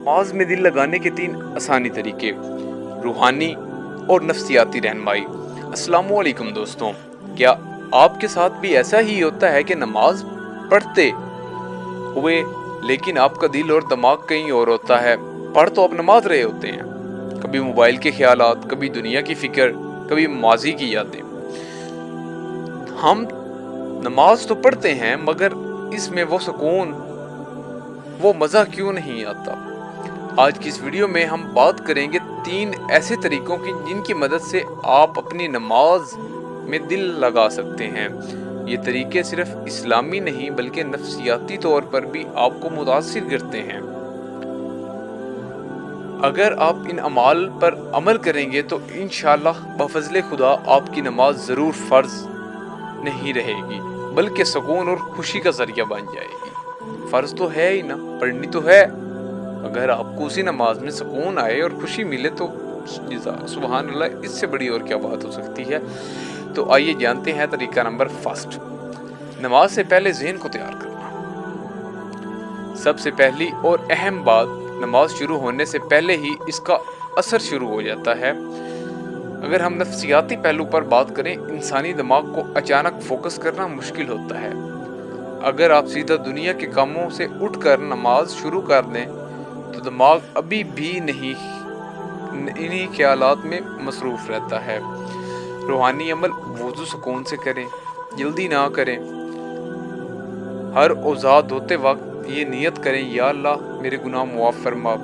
नमाज में दिल लगाने के 3 आसानी तरीके, रूहानी और नफ्सियाती रहनुमाई। अस्सलामु अलैकुम दोस्तों, क्या आपके साथ भी ऐसा ही होता है कि नमाज पढ़ते हुए लेकिन आपका दिल और दिमाग कहीं और होता है? पढ़ तो आप नमाज रहे होते हैं, कभी मोबाइल के ख्यालात, कभी दुनिया की फिक्र, कभी माजी की यादें। हम नमाज तो पढ़ते हैं मगर इसमें वो सुकून, वो मज़ा क्यों नहीं आता? आज की इस वीडियो में हम बात करेंगे 3 ऐसे तरीकों की जिनकी मदद से आप अपनी नमाज में दिल लगा सकते हैं। ये तरीके सिर्फ इस्लामी नहीं बल्कि नफ्सियाती तौर पर भी आपको मुतासिर करते हैं। अगर आप इन अमाल पर अमल करेंगे तो इंशाअल्लाह बफज़ले खुदा आपकी नमाज ज़रूर फ़र्ज नहीं रहेगी बल्कि सुकून और खुशी का ज़रिया बन जाएगी। फ़र्ज तो है ही ना, पढ़नी तो है। अगर आपको उसी नमाज में सुकून आए और खुशी मिले तो सुभान अल्लाह, इससे बड़ी और क्या बात हो सकती है। तो आइए जानते हैं तरीका नंबर 1। नमाज से पहले ज़हन को तैयार करना। सबसे पहली और अहम बात, नमाज शुरू होने से पहले ही इसका असर शुरू हो जाता है। अगर हम नफ्सियाती पहलू पर बात करें, इंसानी दिमाग को अचानक फोकस करना मुश्किल होता है। अगर आप सीधा दुनिया के कामों से उठकर नमाज शुरू कर दें तो दिमाग अभी भी नहीं इन्हीं ख्यालात में मसरूफ़ रहता है। रूहानी अमल वुज़ू सुकून से करें, जल्दी ना करें। हर औज़ा धोते वक्त ये नियत करें, या अल्लाह मेरे गुनाह मुआफ़ फरमा।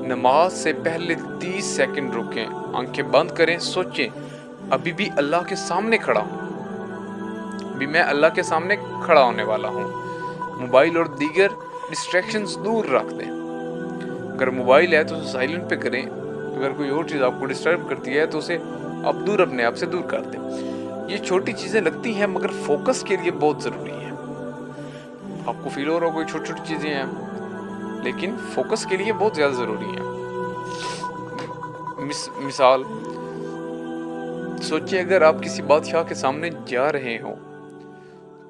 नमाज से पहले 30 सेकंड रुकें, आंखें बंद करें, सोचें अभी भी अल्लाह के सामने खड़ा हूँ, अभी मैं अल्लाह के सामने खड़ा होने वाला हूँ। मोबाइल और दीगर डिस्ट्रैक्शंस दूर रख दें। अगर मोबाइल है तो उसे साइलेंट पे करें। अगर कोई और चीज़ आपको डिस्टर्ब करती है तो उसे आप दूर, अपने आप से दूर कर दें। ये छोटी चीज़ें लगती हैं मगर फोकस के लिए बहुत ज़रूरी है। आपको फील हो रहा हो कोई छोटी छोटी चीज़ें हैं लेकिन फोकस के लिए बहुत ज़्यादा ज़रूरी है। मिसाल सोचिए, अगर आप किसी बादशाह के सामने जा रहे हो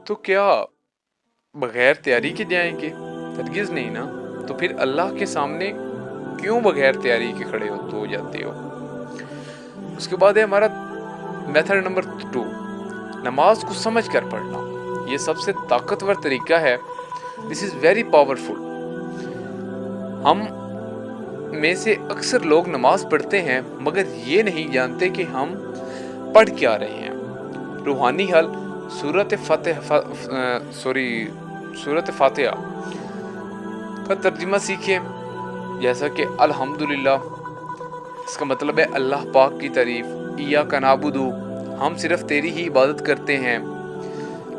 तो क्या बगैर तैयारी के जाएंगे? हरगिज़ नहीं ना। तो फिर अल्लाह के सामने क्यों बगैर तैयारी के खड़े हो जाते हो? उसके बाद है हमारा मेथड नंबर 2, नमाज को समझ कर पढ़ना। ये सबसे ताकतवर तरीका है। This is very powerful. हम में से अक्सर लोग नमाज पढ़ते हैं मगर ये नहीं जानते कि हम पढ़ क्या रहे हैं। रूहानी हल सूरत फातिहा का तर्जुमा सीखें, जैसा कि अल्हम्दुलिल्लाह, इसका मतलब है अल्लाह पाक की तारीफ़। इय्याका नअबुदु, हम सिर्फ तेरी ही इबादत करते हैं।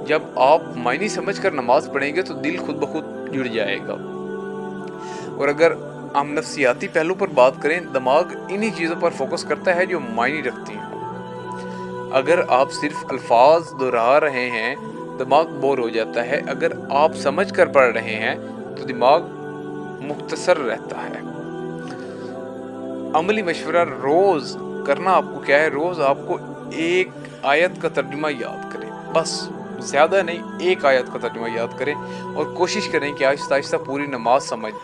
जब आप मायने समझकर नमाज पढ़ेंगे तो दिल खुद ब खुद जुड़ जाएगा। और अगर हम नफ्सियाती पहलू पर बात करें, दिमाग इन्हीं चीज़ों पर फोकस करता है जो मायने रखती हैं। अगर आप सिर्फ अल्फाज दोहरा रहे हैं दिमाग बोर हो जाता है। अगर आप समझ कर पढ़ रहे हैं तो दिमाग मुख्तसर रहता है। अमली मशवरा रोज़ करना आपको क्या है, रोज़ आपको एक आयत का तर्जुमा याद करें, बस ज़्यादा नहीं, एक आयत का तर्जुमा याद करें और कोशिश करें कि आहिस्ता आहिस्ता पूरी नमाज समझें।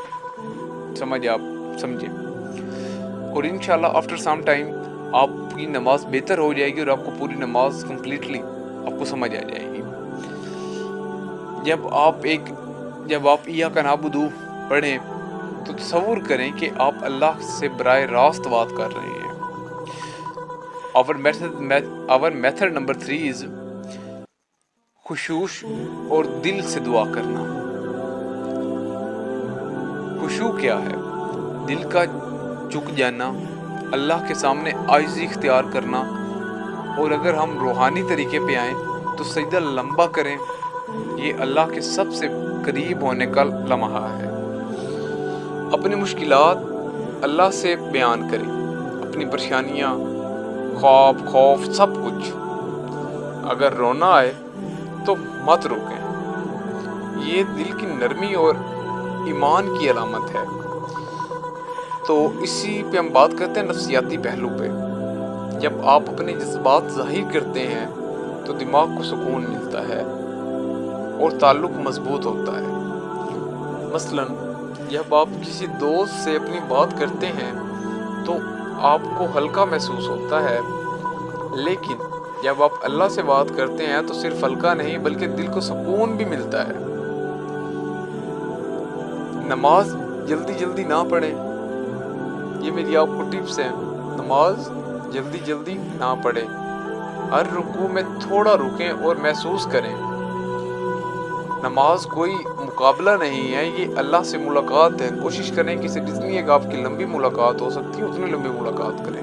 और इंशाल्लाह आफ्टर सम टाइम आपकी नमाज बेहतर हो जाएगी और आपको पूरी नमाज कम्प्लीटली आपको समझ आ जाएगी। जब आप इय्याका नअबुदु पढ़ें तो तसव्वुर करें कि आप अल्लाह से बराह रास्त बात कर रहे हैं। आवर मेथड नंबर 3 इज खुशूश और दिल से दुआ करना। खुशू क्या है? दिल का झुक जाना, अल्लाह के सामने आजिज़ी इख्तियार करना। और अगर हम रूहानी तरीके पे आएँ तो सजदा लंबा करें। ये अल्लाह के सबसे करीब होने का लम्हा है। अपनी मुश्किलात अल्लाह से बयान करें, अपनी परेशानियाँ, ख्वाब, खौफ, सब कुछ। अगर रोना आए तो मत रोकें, ये दिल की नरमी और ईमान की अलामत है। तो इसी पे हम बात करते हैं नफ्सियाती पहलू पे। जब आप अपने जज्बात ज़ाहिर करते हैं तो दिमाग को सुकून मिलता है और ताल्लुक़ मजबूत होता है। मसलन جب آپ کسی دوست سے اپنی بات کرتے ہیں تو آپ کو ہلکا محسوس ہوتا ہے، لیکن جب آپ اللہ سے بات کرتے ہیں تو صرف ہلکا نہیں بلکہ دل کو سکون بھی ملتا ہے۔ نماز جلدی جلدی نہ پڑھیں، یہ میری آپ کو ٹپس ہیں۔ نماز جلدی جلدی نہ پڑھیں، ہر رکوع میں تھوڑا رکیں اور محسوس کریں۔ نماز کوئی مقابلہ نہیں ہے، یہ اللہ سے ملاقات ہے۔ کوشش کریں کہ اسے جتنی ایک آپ کی لمبی ملاقات ہو سکتی ہے اتنی لمبی ملاقات کریں۔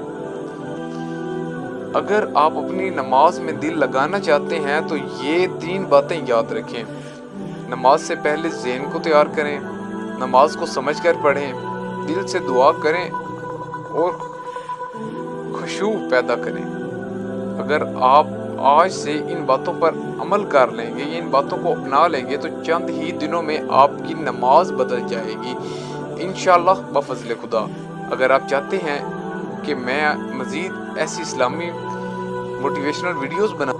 اگر آپ اپنی نماز میں دل لگانا چاہتے ہیں تو یہ 3 باتیں یاد رکھیں۔ نماز سے پہلے ذہن کو تیار کریں، نماز کو سمجھ کر پڑھیں، دل سے دعا کریں اور خشوع پیدا کریں۔ اگر آپ آج سے ان باتوں پر عمل کر لیں گے، ان باتوں کو اپنا لیں گے تو چند ہی دنوں میں آپ کی نماز بدل جائے گی انشاءاللہ بفضل خدا۔ اگر آپ چاہتے ہیں کہ میں مزید ایسی اسلامی موٹیویشنل ویڈیوز بنا